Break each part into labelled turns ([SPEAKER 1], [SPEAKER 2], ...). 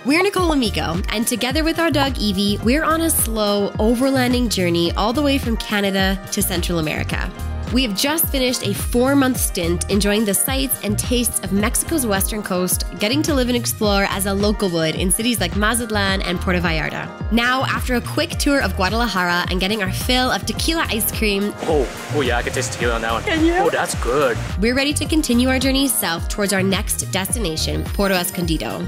[SPEAKER 1] We're Nicole and Mico, and together with our dog Evie, we're on a slow, overlanding journey all the way from Canada to Central America. We have just finished a 4-month stint enjoying the sights and tastes of Mexico's western coast, getting to live and explore as a local would in cities like Mazatlan and Puerto Vallarta. Now, after a quick tour of Guadalajara and getting our fill of tequila ice cream...
[SPEAKER 2] Oh yeah, I can taste tequila on that one.
[SPEAKER 1] Can you?
[SPEAKER 2] Oh, that's good.
[SPEAKER 1] We're ready to continue our journey south towards our next destination, Puerto Escondido.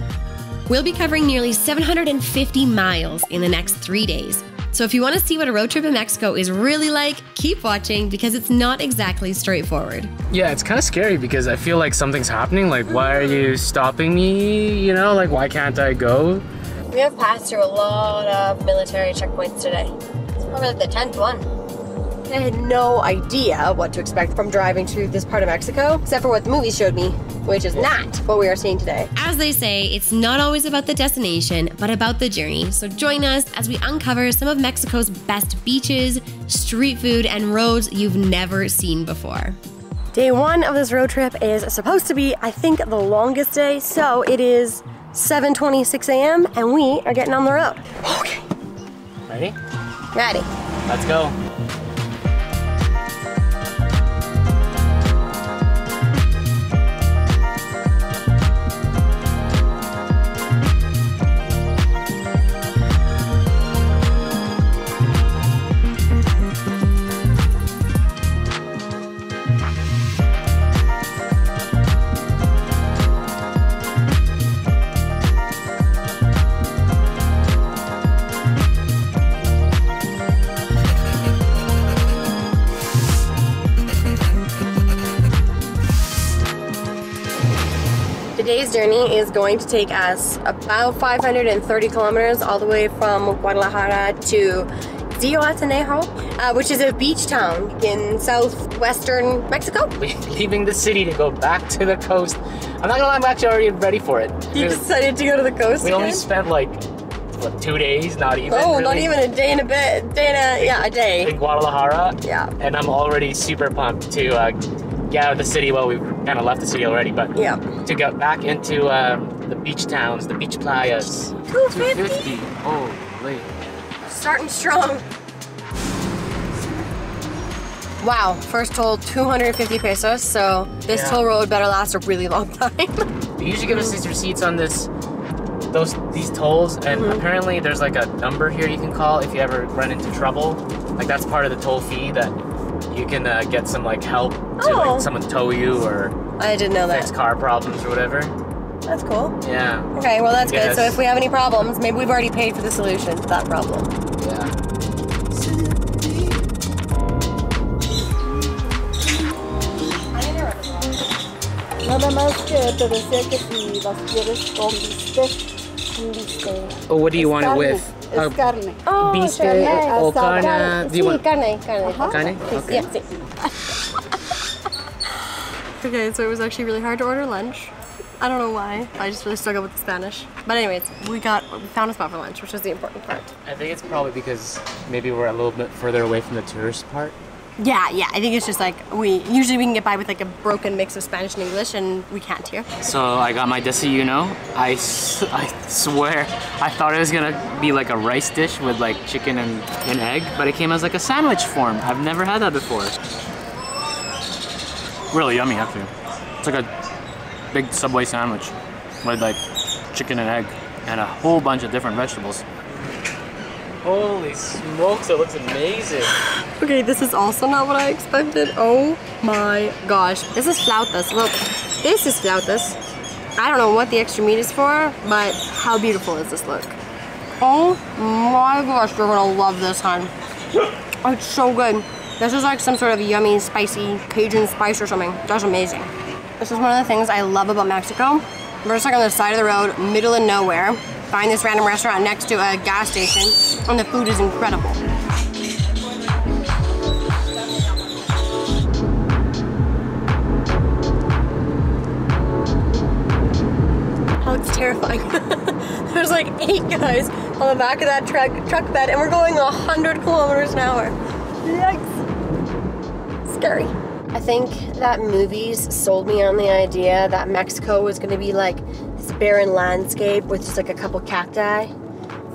[SPEAKER 1] We'll be covering nearly 750 miles in the next 3 days. So if you want to see what a road trip in Mexico is really like, keep watching because it's not exactly straightforward.
[SPEAKER 2] Yeah, it's kind of scary because I feel like something's happening. Like, why are you stopping me? You know, like, why can't I go?
[SPEAKER 1] We have passed through a lot of military checkpoints today. It's probably like the 10th one. I had no idea what to expect from driving through this part of Mexico, except for what the movies showed me, which is not what we are seeing today. As they say, it's not always about the destination, but about the journey. So join us as we uncover some of Mexico's best beaches, street food, and roads you've never seen before. Day 1 of this road trip is supposed to be, I think, the longest day. So it is 7:26 a.m. and we are getting on the road. Okay.
[SPEAKER 2] Ready?
[SPEAKER 1] Ready.
[SPEAKER 2] Let's go.
[SPEAKER 1] Today's journey is going to take us about 530 kilometers all the way from Guadalajara to Zihuatanejo, which is a beach town in southwestern Mexico.
[SPEAKER 2] Leaving the city to go back to the coast. I'm not gonna lie, I'm actually already ready for it.
[SPEAKER 1] You decided to go to the coast
[SPEAKER 2] We
[SPEAKER 1] again?
[SPEAKER 2] only spent like, what, 2 days? Not even,
[SPEAKER 1] Oh,
[SPEAKER 2] really.
[SPEAKER 1] not even a day and a bit. A day.
[SPEAKER 2] In Guadalajara.
[SPEAKER 1] Yeah.
[SPEAKER 2] And I'm already super pumped to get out of the city. Well, we've kind of left the city already, but
[SPEAKER 1] Yeah.
[SPEAKER 2] to get back into the beach towns, the beach playas.
[SPEAKER 1] 250.
[SPEAKER 2] Holy.
[SPEAKER 1] Starting strong. Wow, first toll 250 pesos, so this
[SPEAKER 2] Yeah.
[SPEAKER 1] toll road better last a really long time.
[SPEAKER 2] They usually give us these receipts on these tolls, and apparently there's like a number here you can call if you ever run into trouble. Like that's part of the toll fee that you can get some like help to like someone tow you or
[SPEAKER 1] I didn't know
[SPEAKER 2] fix
[SPEAKER 1] that.
[SPEAKER 2] car problems or whatever.
[SPEAKER 1] That's cool.
[SPEAKER 2] Yeah.
[SPEAKER 1] Okay, well that's good.
[SPEAKER 2] Yes.
[SPEAKER 1] So if we have any problems, maybe we've already paid for the solution to that problem.
[SPEAKER 2] Yeah.
[SPEAKER 3] Nada más que te decía que si las quieres con bistec.
[SPEAKER 2] Oh, what do you want it with?
[SPEAKER 3] Es carne.
[SPEAKER 1] Oh,
[SPEAKER 2] Bistec o carne? Do you want
[SPEAKER 1] carne.
[SPEAKER 2] carne? Okay.
[SPEAKER 1] Yeah, sí. Okay, so it was actually really hard to order lunch. I don't know why. I just really struggled with the Spanish. But anyways, we found a spot for lunch, which was the important part.
[SPEAKER 2] I think it's probably because maybe we're a little bit further away from the tourist part.
[SPEAKER 1] Yeah, I think it's just like we can get by with like a broken mix of Spanish and English, and we can't here.
[SPEAKER 2] So I got my desayuno. I swear, I thought it was gonna be like a rice dish with like chicken and an egg, but it came as like a sandwich form. I've never had that before. Really yummy, actually. It's like a big Subway sandwich with like chicken and egg and a whole bunch of different vegetables. Holy smokes, it looks amazing.
[SPEAKER 1] Okay, this is also not what I expected. Oh my gosh. This is flautas. Look, this is flautas. I don't know what the extra meat is for, but how beautiful does this look? Oh my gosh, you're gonna love this, hon. Oh, it's so good. This is like some sort of yummy, spicy Cajun spice or something. That's amazing. This is one of the things I love about Mexico. We're just like on the side of the road, middle of nowhere. Find this random restaurant next to a gas station, and the food is incredible. Oh, it's terrifying. There's like 8 guys on the back of that truck bed, and we're going 100 kilometers an hour. Yikes. Scary. I think that movies sold me on the idea that Mexico was going to be like this barren landscape with just like a couple cacti.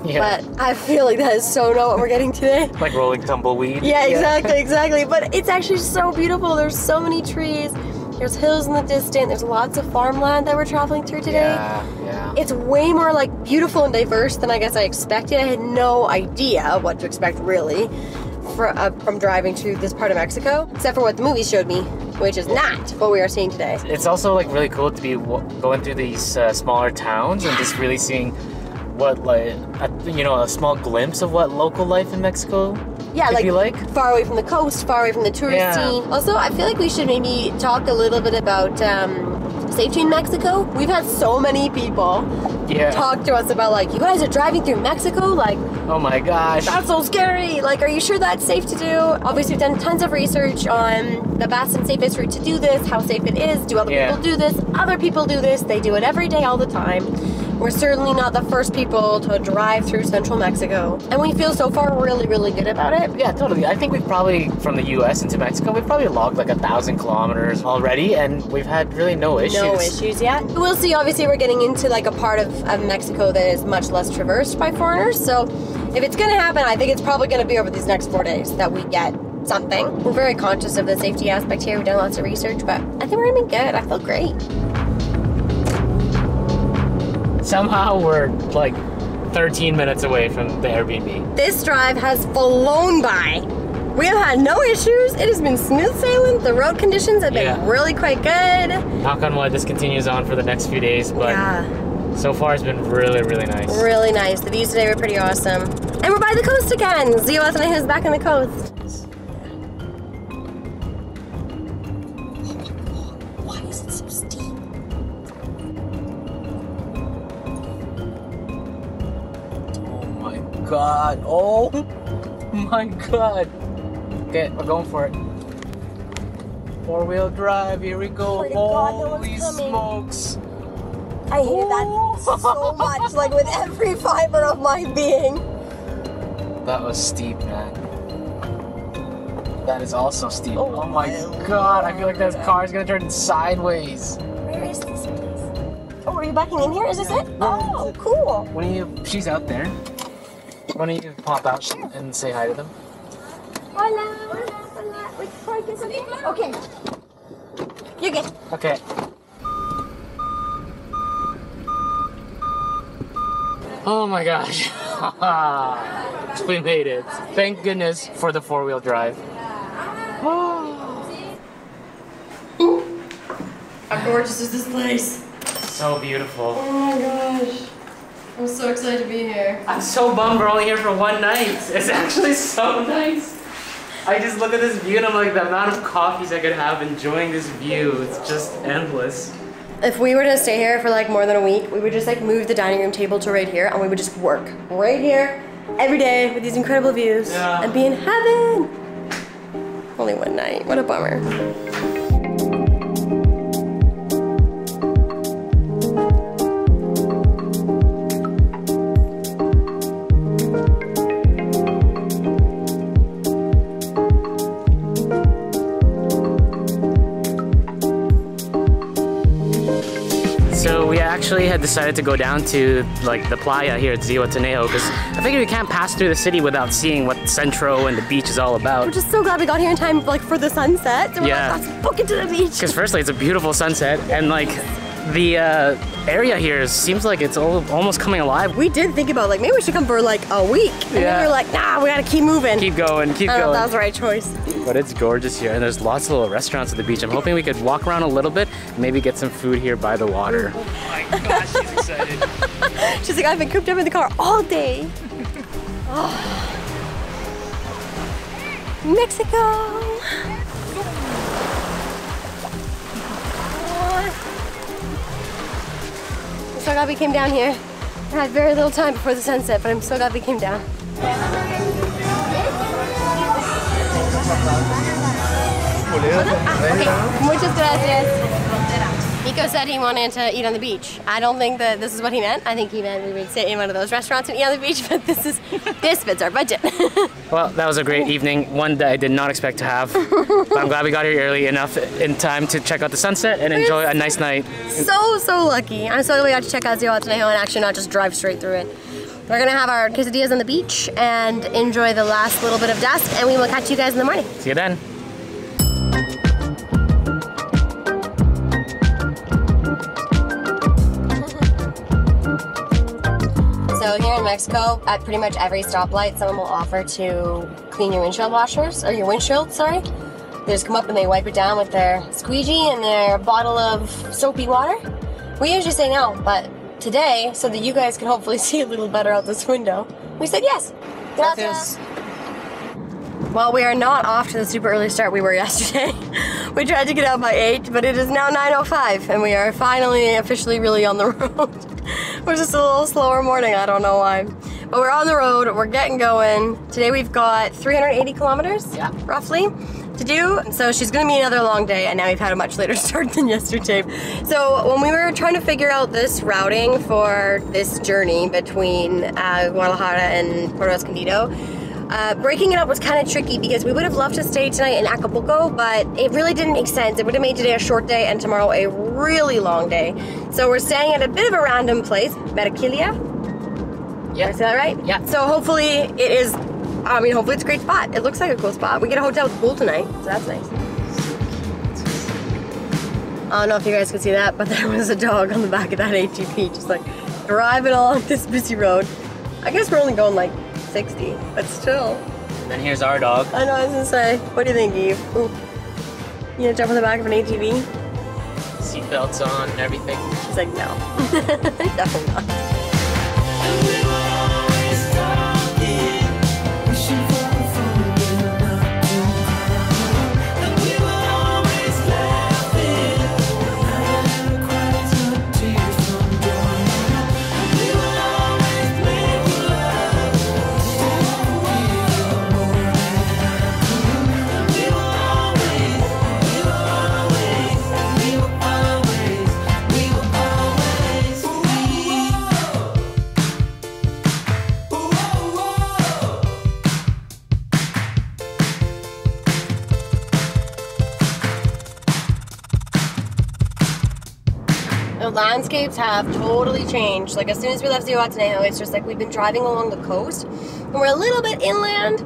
[SPEAKER 2] Yeah.
[SPEAKER 1] But I feel like that is so not what we're getting today.
[SPEAKER 2] Like rolling tumbleweed.
[SPEAKER 1] Yeah, exactly. But it's actually so beautiful. There's so many trees. There's hills in the distance. There's lots of farmland that we're traveling through today.
[SPEAKER 2] Yeah.
[SPEAKER 1] It's way more like beautiful and diverse than I guess I expected. I had no idea what to expect really from driving through this part of Mexico, except for what the movies showed me, which is not what we are seeing today.
[SPEAKER 2] It's also like really cool to be going through these smaller towns and just really seeing what like a small glimpse of what local life in Mexico could be like. Far away from the coast, far away from the tourist scene. Also, I feel like we should maybe talk a little bit about safety in Mexico. We've had so many people talk to us about like, you guys are driving through Mexico, like, oh my gosh,
[SPEAKER 1] that's so scary. Like, are you sure that's safe to do? Obviously, we've done tons of research on the best and safest route to do this, how safe it is. Do other people do this? Other people do this. They do it every day, all the time. We're certainly not the first people to drive through central Mexico. And we feel so far really, really good about it.
[SPEAKER 2] Yeah, totally. I think we've probably, from the US into Mexico, we've probably logged like 1,000 kilometers already, and we've had really no issues.
[SPEAKER 1] No issues yet. We'll see, obviously we're getting into like a part of Mexico that is much less traversed by foreigners. So if it's gonna happen, I think it's probably gonna be over these next 4 days that we get something. We're very conscious of the safety aspect here. We've done lots of research, but I think we're gonna be good. I feel great.
[SPEAKER 2] Somehow we're like 13 minutes away from the Airbnb.
[SPEAKER 1] This drive has flown by. We have had no issues. It has been smooth sailing. The road conditions have been really quite good.
[SPEAKER 2] Knock on wood, this continues on for the next few days, but so far it's been really, really nice. Really nice.
[SPEAKER 1] The views today were pretty awesome. And we're by the coast again. Zihuatanejo is back on the coast. Why is it so steep?
[SPEAKER 2] God, oh my God. Okay, we're going for it. 4-wheel drive, here we go. Holy smokes.
[SPEAKER 1] I hate that so much, like with every fiber of my being.
[SPEAKER 2] That was steep, man. That is also steep. Oh my God, I feel like that car is gonna turn sideways.
[SPEAKER 1] Where is this place? Oh, are you backing in here? Is this it? Oh, cool.
[SPEAKER 2] She's out there. Why don't you pop out and say hi to them?
[SPEAKER 1] Hola, hola, hola. Wait, before I get something. Okay. You're good.
[SPEAKER 2] Okay. Oh my gosh. We made it. Thank goodness for the 4-wheel drive.
[SPEAKER 1] How gorgeous is this place?
[SPEAKER 2] So beautiful.
[SPEAKER 1] Oh my gosh. I'm so excited to be here.
[SPEAKER 2] I'm so bummed we're only here for one night. It's actually so nice. I just look at this view and I'm like, the amount of coffees I could have enjoying this view, it's just endless.
[SPEAKER 1] If we were to stay here for like more than a week, we would just like move the dining room table to right here and we would just work right here every day with these incredible views and be in heaven. Only one night, what a bummer.
[SPEAKER 2] Actually had decided to go down to like the playa here at Zihuatanejo because I figured we can't pass through the city without seeing what Centro and the beach is all about.
[SPEAKER 1] We're just so glad we got here in time like for the sunset. So we're like, let's book it to the beach.
[SPEAKER 2] Because firstly, it's a beautiful sunset and like the area here seems like it's almost coming alive.
[SPEAKER 1] We did think about like maybe we should come for like a week. And then we were like, nah, we gotta keep moving.
[SPEAKER 2] Keep going, keep going.
[SPEAKER 1] That was the right choice.
[SPEAKER 2] But it's gorgeous here and there's lots of little restaurants at the beach. I'm hoping we could walk around a little bit and maybe get some food here by the water. Oh my gosh, she's excited.
[SPEAKER 1] She's like, I've been cooped up in the car all day. Mexico. I'm so glad we came down here. I had very little time before the sunset, but I'm so glad we came down. Okay, muchas gracias. Nico said he wanted to eat on the beach. I don't think that this is what he meant. I think he meant we would sit in one of those restaurants and eat on the beach, but this fits our budget.
[SPEAKER 2] Well, that was a great evening, one that I did not expect to have. But I'm glad we got here early enough in time to check out the sunset and enjoy a nice night.
[SPEAKER 1] So lucky. I'm so glad we got to check out Zihuatanejo and actually not just drive straight through it. We're gonna have our quesadillas on the beach and enjoy the last little bit of dusk, and we will catch you guys in the morning.
[SPEAKER 2] See you then.
[SPEAKER 1] So here in Mexico, at pretty much every stoplight, someone will offer to clean your windshield washers, or your windshield, sorry. They just come up and they wipe it down with their squeegee and their bottle of soapy water. We usually say no, but today, so that you guys can hopefully see a little better out this window, we said yes. Gracias. Well, we are not off to the super early start we were yesterday. We tried to get out by 8, but it is now 9:05, and we are finally officially really on the road. It was just a little slower morning, I don't know why. But we're on the road, we're getting going. Today we've got 380 kilometers, roughly, to do. So she's gonna be another long day, and now we've had a much later start than yesterday. So when we were trying to figure out this routing for this journey between Guadalajara and Puerto Escondido, breaking it up was kind of tricky because we would have loved to stay tonight in Acapulco, but it really didn't make sense. It would have made today a short day and tomorrow a really long day. So we're staying at a bit of a random place, Meraquilia.
[SPEAKER 2] Yeah.
[SPEAKER 1] Did I say that right?
[SPEAKER 2] Yeah.
[SPEAKER 1] So hopefully it is, hopefully it's a great spot. It looks like a cool spot. We get a hotel with a pool tonight, so that's nice. I don't know if you guys can see that, but there was a dog on the back of that ATV just like driving along this busy road. I guess we're only going like 60, but still.
[SPEAKER 2] And then here's our dog.
[SPEAKER 1] I know, I was gonna say, what do you think, Eve? Ooh. You gonna jump on the back of an ATV?
[SPEAKER 2] Seatbelts on and everything.
[SPEAKER 1] She's like, no. Definitely not. The landscapes have totally changed. Like as soon as we left Zihuatanejo, it's just like we've been driving along the coast and we're a little bit inland,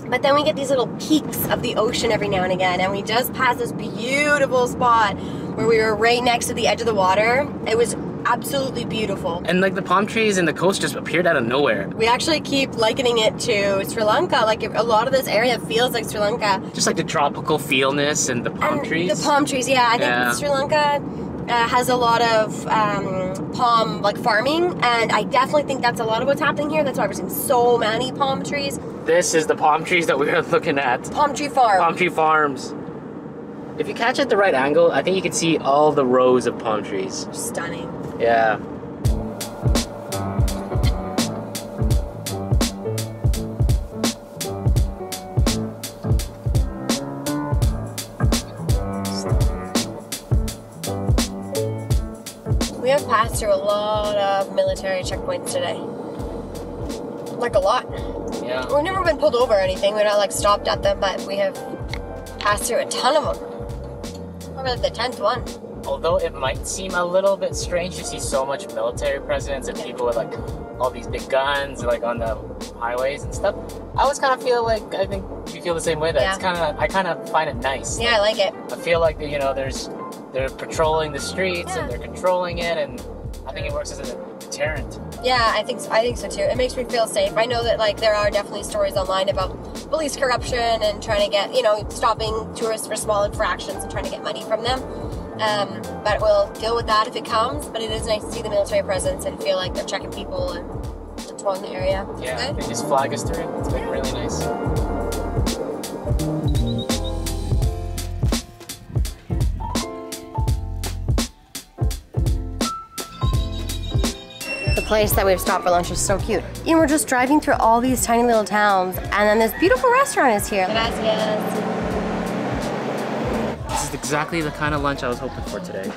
[SPEAKER 1] but then we get these little peaks of the ocean every now and again, and we just passed this beautiful spot where we were right next to the edge of the water. It was absolutely beautiful.
[SPEAKER 2] And like the palm trees and the coast just appeared out of nowhere.
[SPEAKER 1] We actually keep likening it to Sri Lanka. Like a lot of this area feels like Sri Lanka.
[SPEAKER 2] Just like the tropical feelness and the palm trees.
[SPEAKER 1] The palm trees, yeah. I think Sri Lanka has a lot of palm like farming, and I definitely think that's a lot of what's happening here. That's why we're seeing so many palm trees.
[SPEAKER 2] This is the palm trees that we were looking at.
[SPEAKER 1] Palm tree farm.
[SPEAKER 2] Palm tree farms. If you catch it at the right angle, I think you can see all the rows of palm trees.
[SPEAKER 1] Stunning.
[SPEAKER 2] Yeah.
[SPEAKER 1] We have passed through a lot of military checkpoints today. Like a lot.
[SPEAKER 2] Yeah.
[SPEAKER 1] We've never been pulled over or anything. We're not like stopped at them, but we have passed through a ton of them. Probably like the 10th one.
[SPEAKER 2] Although it might seem a little bit strange to see so much military presence and people with like all these big guns like on the highways and stuff, I always kind of feel like, I think you feel the same way, that it's kind of, I kind of find it nice.
[SPEAKER 1] Yeah, I like it.
[SPEAKER 2] I feel like, you know, they're patrolling the streets and they're controlling it, and I think it works as a deterrent.
[SPEAKER 1] Yeah, I think so too. It makes me feel safe. I know that like there are definitely stories online about police corruption and trying to get, you know, stopping tourists for small infractions and trying to get money from them. But we'll deal with that if it comes. But it is nice to see the military presence and feel like they're checking people and patrolling the area.
[SPEAKER 2] Yeah, they just flag us through. It's been really nice.
[SPEAKER 1] The place that we've stopped for lunch is so cute. And we're just driving through all these tiny little towns, and then this beautiful restaurant is here. Gracias.
[SPEAKER 2] This is exactly the kind of lunch I was hoping for today.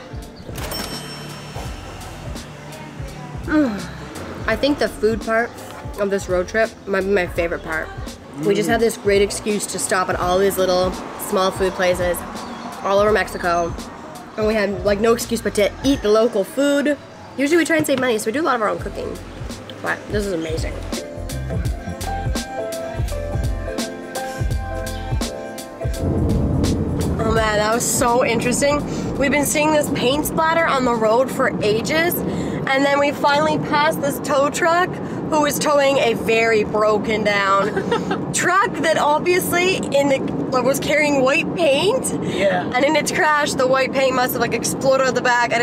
[SPEAKER 1] I think the food part of this road trip might be my favorite part. We just have this great excuse to stop at all these little small food places all over Mexico. And we have like no excuse but to eat the local food. Usually we try and save money, so we do a lot of our own cooking. But this is amazing. Oh man, that was so interesting. We've been seeing this paint splatter on the road for ages, and then we finally passed this tow truck who was towing a very broken down truck that obviously was carrying white paint.
[SPEAKER 2] Yeah.
[SPEAKER 1] And in its crash, the white paint must have like exploded at the back, and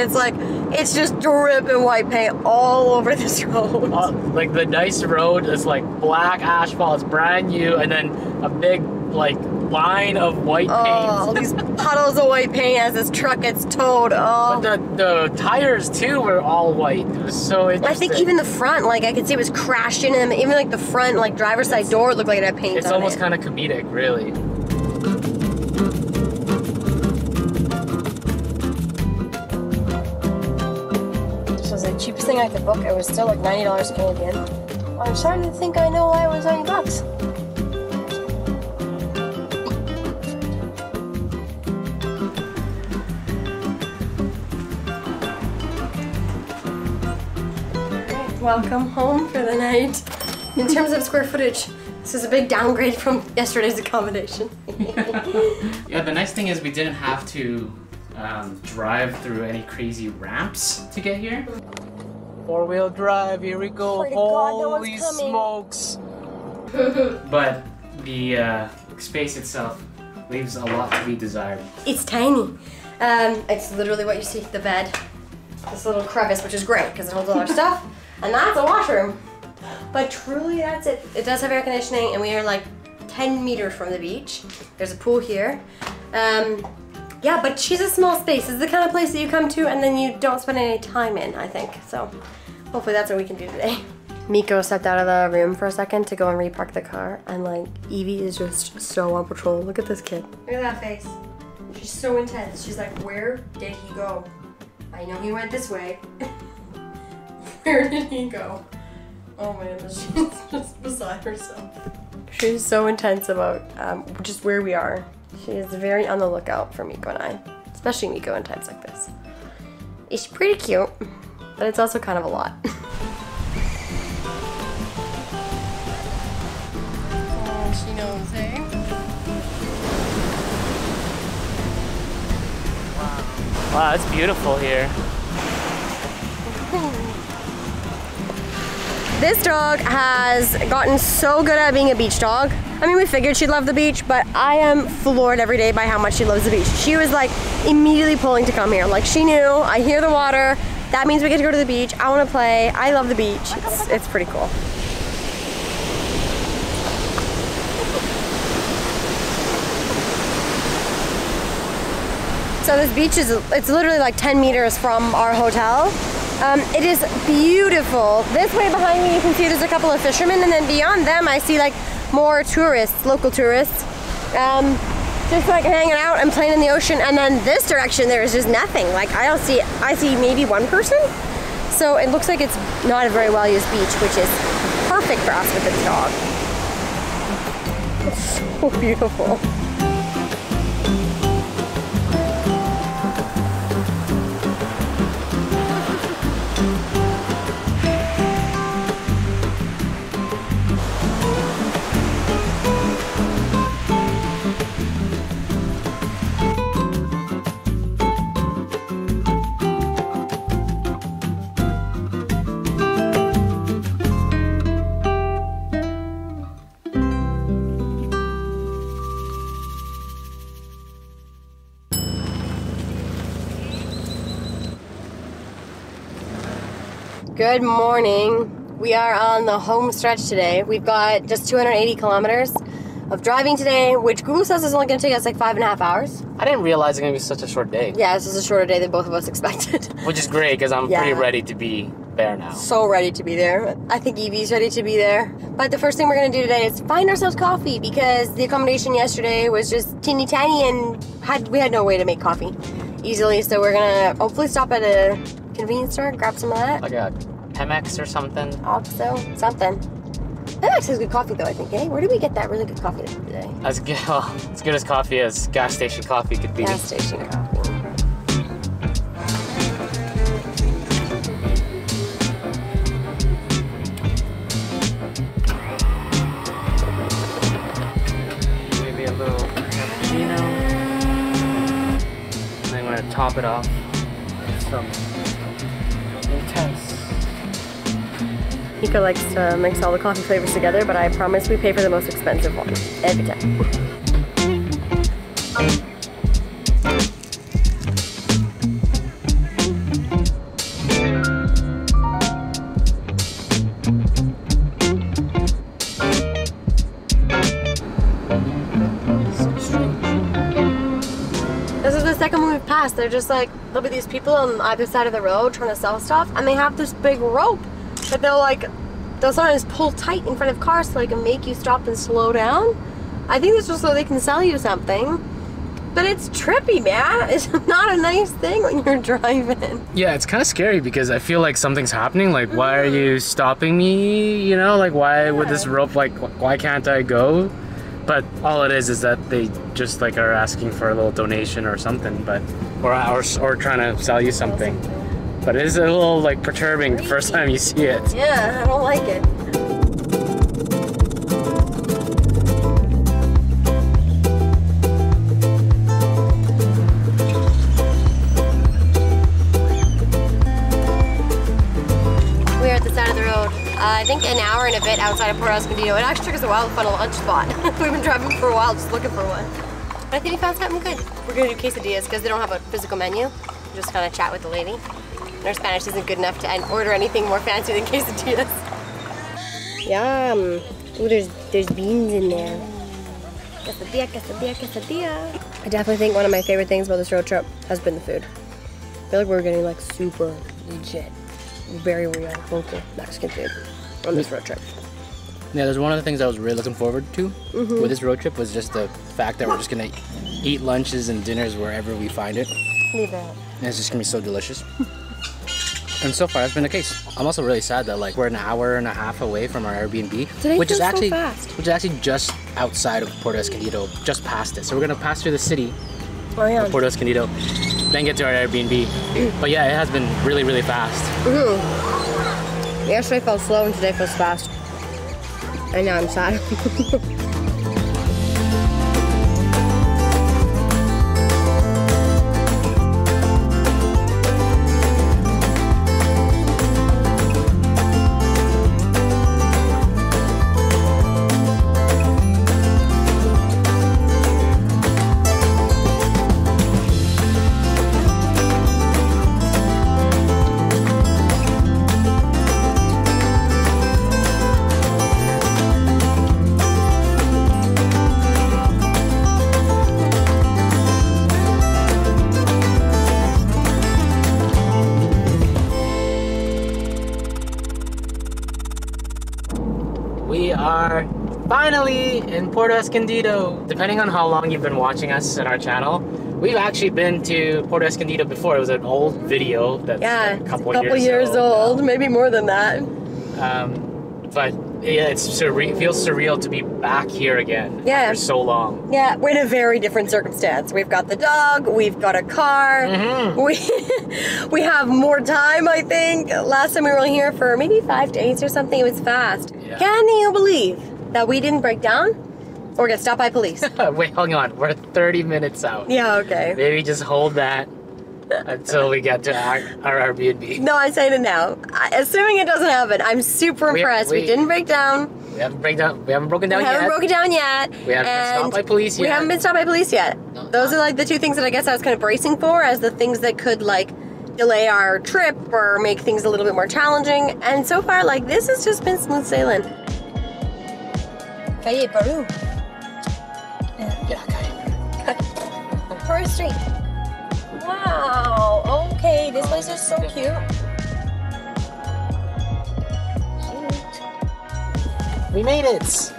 [SPEAKER 1] it's just dripping white paint all over this road.
[SPEAKER 2] Like the nice road is like black asphalt, it's brand new, and then a big like line of white paint.
[SPEAKER 1] All these puddles of white paint as this truck gets towed. Oh.
[SPEAKER 2] But the tires too were all white. It was so interesting.
[SPEAKER 1] I think even the front, like I could see it was crashed in them. Even like the front, like driver's side door looked like it had paint on it.
[SPEAKER 2] It's almost kind of comedic, really.
[SPEAKER 1] This was the cheapest thing I could book. It was still like $90 Canadian. I'm starting to think I know why it was $90. Welcome home for the night. In terms of square footage, this is a big downgrade from yesterday's accommodation.
[SPEAKER 2] Yeah, the nice thing is we didn't have to drive through any crazy ramps to get here. Four-wheel drive, here we go. Holy smokes. But the space itself leaves a lot to be desired.
[SPEAKER 1] It's tiny. It's literally what you see, the bed. This little crevice, which is great because it holds a lot of stuff. And that's a washroom. But truly, that's it. It does have air conditioning, and we are like 10 meters from the beach. There's a pool here. Yeah, but she's a small space. It's the kind of place that you come to and then you don't spend any time in, I think. So hopefully that's what we can do today. Mico stepped out of the room for a second to go and repark the car, and like Evie is just so on patrol. Look at this kid. Look at that face. She's so intense. She's like, where did he go? I know he went this way. Where did he go? Oh man, she's just beside herself. She's so intense about just where we are. She is very on the lookout for Mico and I, especially Mico in times like this. It's pretty cute, but it's also kind of a lot. Oh, she knows, eh?
[SPEAKER 2] Wow, it's beautiful here.
[SPEAKER 1] This dog has gotten so good at being a beach dog. I mean, we figured she'd love the beach, but I am floored every day by how much she loves the beach. She was like immediately pulling to come here. Like she knew, I hear the water, that means we get to go to the beach. I want to play, I love the beach. It's pretty cool. So this beach it's literally like 10 meters from our hotel. It is beautiful. This way behind me you can see there's a couple of fishermen, and then beyond them I see like more tourists, local tourists, just like hanging out and playing in the ocean. And then this direction there is just nothing. Like I see maybe one person. So it looks like it's not a very well used beach, which is perfect for us with this dog. It's so beautiful. Good morning. We are on the home stretch today. We've got just 280 kilometers of driving today, which Google says is only going to take us like 5.5 hours.
[SPEAKER 2] I didn't realize it was going to be such a short day.
[SPEAKER 1] Yeah, this is a shorter day than both of us expected.
[SPEAKER 2] Which is great, because I'm pretty ready to be there now.
[SPEAKER 1] So ready to be there. I think Evie's ready to be there. But the first thing we're going to do today is find ourselves coffee, because the accommodation yesterday was just teeny tiny and we had no way to make coffee easily. So we're going to hopefully stop at a convenience store and grab some of that.
[SPEAKER 2] Like a Pemex or something.
[SPEAKER 1] Oxo, something. Pemex has good coffee though, I think, eh? Where did we get that really good coffee today?
[SPEAKER 2] As good as coffee as gas station coffee could be.
[SPEAKER 1] Gas station coffee.
[SPEAKER 2] Maybe a little cappuccino. And I'm gonna top it off with some intense.
[SPEAKER 1] Nico likes to mix all the coffee flavors together, but I promise we pay for the most expensive one every time. This is the second one we've passed. They're just like, there'll be these people on either side of the road trying to sell stuff, and they have this big rope that they'll sometimes pull tight in front of cars to like make you stop and slow down. I think it's just so they can sell you something. But it's trippy, man. It's not a nice thing when you're driving.
[SPEAKER 2] Yeah, it's kind of scary because I feel like something's happening. Like, why are you stopping me? You know, like, why would this rope, like, why can't I go? But all it is that they just like are asking for a little donation or something, but or trying to sell you something. But it is a little like perturbing the first time you see it.
[SPEAKER 1] Yeah, I don't like it. We're at the side of the road. I think an hour and a bit outside of Puerto Escondido. It actually took us a while to find a lunch spot. We've been driving for a while just looking for one. But I think we found something good. We're gonna do quesadillas because they don't have a physical menu. We'll just kind of chat with the lady. And our Spanish isn't good enough to order anything more fancy than quesadillas. Yum. Ooh, there's beans in there. Quesadilla, quesadilla, quesadilla. I definitely think one of my favorite things about this road trip has been the food. I feel like we're getting like super legit, very real, local Mexican food on this road trip.
[SPEAKER 2] Yeah, there's one of the things I was really looking forward to with this road trip was just the fact that we're just gonna eat lunches and dinners wherever we find it.
[SPEAKER 1] Leave it.
[SPEAKER 2] And it's just gonna be so delicious. And so far, that's been the case. I'm also really sad that like we're an hour and a half away from our Airbnb, which is actually just outside of Puerto Escondido, just past it. So we're gonna pass through the city of Puerto Escondido, then get to our Airbnb. But yeah, it has been really, really fast.
[SPEAKER 1] Yesterday felt slow and today feels fast. And now I'm sad.
[SPEAKER 2] We are finally in Puerto Escondido. Depending on how long you've been watching us on our channel, we've actually been to Puerto Escondido before. It was an old video that's like a couple years old,
[SPEAKER 1] maybe more than that.
[SPEAKER 2] But yeah, it feels surreal to be back here again after so long.
[SPEAKER 1] Yeah, we're in a very different circumstance. We've got the dog, we've got a car, we have more time, I think. Last time we were here for maybe 5 days or something, it was fast. Yeah. Can you believe that we didn't break down or get stopped by police?
[SPEAKER 2] Wait, hang on, we're 30 minutes out.
[SPEAKER 1] Yeah, okay.
[SPEAKER 2] Maybe just hold that until we get to our Airbnb.
[SPEAKER 1] No, I'm saying it now. Assuming it doesn't happen, I'm super impressed. We didn't break down.
[SPEAKER 2] We haven't broken down yet.
[SPEAKER 1] We haven't broken down yet.
[SPEAKER 2] We haven't been stopped by police yet.
[SPEAKER 1] We haven't been stopped by police yet.
[SPEAKER 2] No,
[SPEAKER 1] Those are like the two things that I guess I was kind of bracing for as the things that could like delay our trip or make things a little bit more challenging. And so far, like, this has just been smooth sailing. Calle Peru.
[SPEAKER 2] Yeah, Calle.
[SPEAKER 1] Peru Street. Wow, okay, this place is so cute.
[SPEAKER 2] We made it!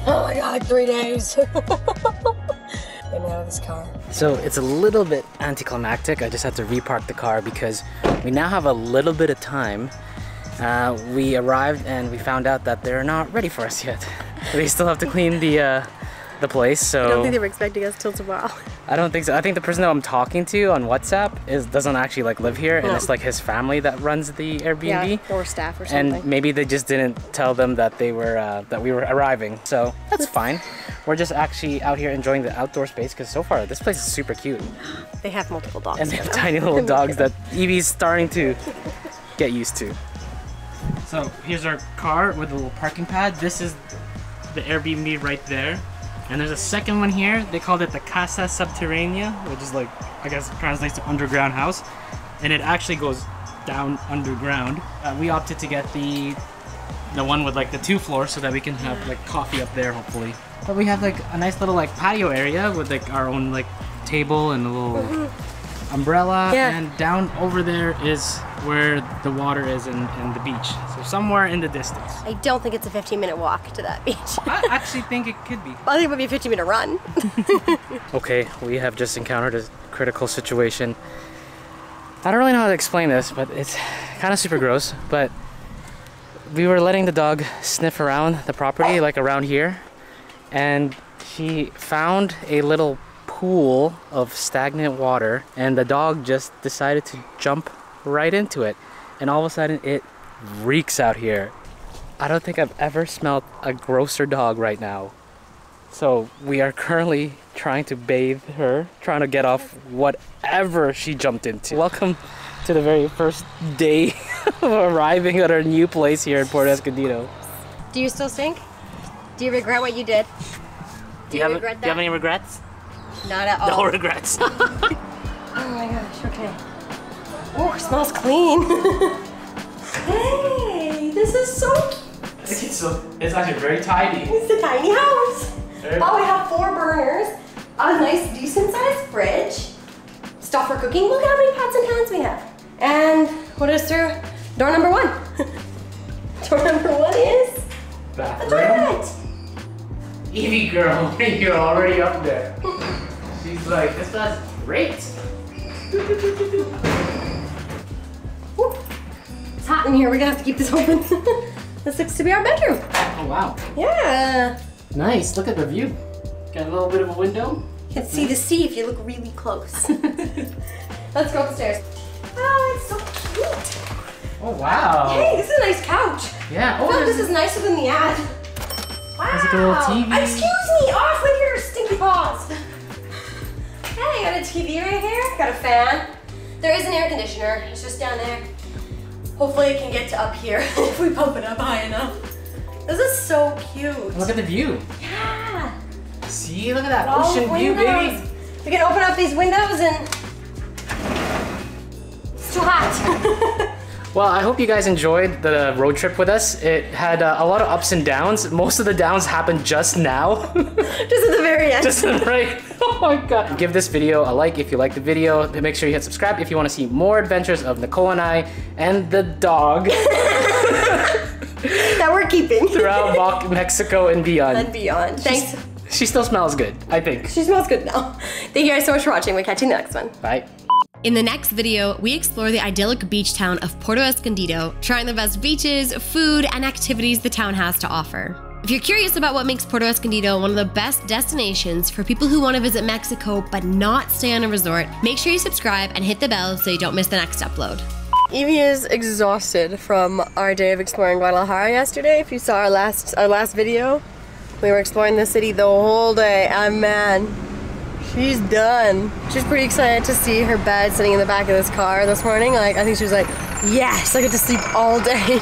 [SPEAKER 1] Oh my god, 3 days. Get me out of this car.
[SPEAKER 2] So it's a little bit anticlimactic. I just had to repark the car because we now have a little bit of time We arrived and we found out that they're not ready for us yet. We still have to clean the place, so...
[SPEAKER 1] I don't think they were expecting us till tomorrow.
[SPEAKER 2] I don't think so. I think the person that I'm talking to on WhatsApp doesn't actually like live here, and it's like his family that runs the Airbnb.
[SPEAKER 1] Yeah, or staff or something.
[SPEAKER 2] And maybe they just didn't tell them that they were that we were arriving. So that's fine. We're just actually out here enjoying the outdoor space because so far this place is super cute.
[SPEAKER 1] They have multiple dogs.
[SPEAKER 2] And they have tiny little dogs that Evie's starting to get used to. So here's our car with a little parking pad. This is the Airbnb right there. And there's a second one here. They called it the Casa Subterránea, which is like, I guess translates to underground house. And it actually goes down underground. We opted to get the one with like the 2 floors so that we can have like coffee up there hopefully. But we have like a nice little like patio area with like our own like table and a little umbrella.
[SPEAKER 1] Yeah.
[SPEAKER 2] And down over there is where the water is and the beach. So somewhere in the distance.
[SPEAKER 1] I don't think it's a 15-minute walk to that beach.
[SPEAKER 2] I actually think it could be.
[SPEAKER 1] I think it would be a 15-minute run.
[SPEAKER 2] Okay, we have just encountered a critical situation. I don't really know how to explain this, but it's kind of super gross. But we were letting the dog sniff around the property, like around here, and she found a little pool of stagnant water, and the dog just decided to jump right into it, and all of a sudden it reeks out here. I don't think I've ever smelled a grosser dog right now. So we are currently trying to bathe her, trying to get off whatever she jumped into. Welcome to the very first day of arriving at our new place here in Puerto Escondido.
[SPEAKER 1] Do you still stink? Do you regret what you did?
[SPEAKER 2] Do you have any regrets?
[SPEAKER 1] Not at all.
[SPEAKER 2] No regrets.
[SPEAKER 1] Oh my gosh, okay. Oh, it smells clean. Hey, this is so cute.
[SPEAKER 2] It's actually very tidy.
[SPEAKER 1] It's a tiny house. Oh, we have 4 burners, a nice decent sized fridge, stuff for cooking. Look at how many pots and pans we have. And what is through door number 1? Door number 1 is
[SPEAKER 2] Bathroom.
[SPEAKER 1] the toilet.
[SPEAKER 2] Evie girl, you're already up there. She's like, this is great.
[SPEAKER 1] Woo. It's hot in here. We're gonna have to keep this open. This looks to be our bedroom.
[SPEAKER 2] Oh wow.
[SPEAKER 1] Yeah.
[SPEAKER 2] Nice, look at the view. Got a little bit of a window.
[SPEAKER 1] You can see the sea if you look really close. Let's go upstairs. Oh, it's so cute.
[SPEAKER 2] Oh wow.
[SPEAKER 1] Hey, this is a nice couch.
[SPEAKER 2] Yeah.
[SPEAKER 1] I feel like this is nicer than the ad. Wow.
[SPEAKER 2] There's like a little TV.
[SPEAKER 1] Excuse me, off with your stinky paws. Hey, got a TV right here. Got a fan. There is an air conditioner. It's just down there. Hopefully it can get to up here if we pump it up high enough. This is so cute.
[SPEAKER 2] Look at the view.
[SPEAKER 1] Yeah.
[SPEAKER 2] See, look at that
[SPEAKER 1] All
[SPEAKER 2] ocean view, baby.
[SPEAKER 1] We can open up these windows and it's too hot.
[SPEAKER 2] Well, I hope you guys enjoyed the road trip with us. It had a lot of ups and downs. Most of the downs happened just now.
[SPEAKER 1] Just at the very end.
[SPEAKER 2] Just right. Oh my god. Give this video a like if you like the video. Make sure you hit subscribe if you want to see more adventures of Nicole and I and the dog.
[SPEAKER 1] That we're keeping.
[SPEAKER 2] Throughout Mexico and beyond.
[SPEAKER 1] And beyond. Thanks.
[SPEAKER 2] She still smells good, I think.
[SPEAKER 1] She smells good now. Thank you guys so much for watching. We'll catch you in the next one.
[SPEAKER 2] Bye.
[SPEAKER 1] In the next video, we explore the idyllic beach town of Puerto Escondido, trying the best beaches, food, and activities the town has to offer. If you're curious about what makes Puerto Escondido one of the best destinations for people who want to visit Mexico but not stay on a resort, make sure you subscribe and hit the bell so you don't miss the next upload. Evie is exhausted from our day of exploring Guadalajara yesterday. If you saw our last video, we were exploring the city the whole day, and man, she's done. She's pretty excited to see her bed sitting in the back of this car this morning. Like, I think she was like, yes, I get to sleep all day.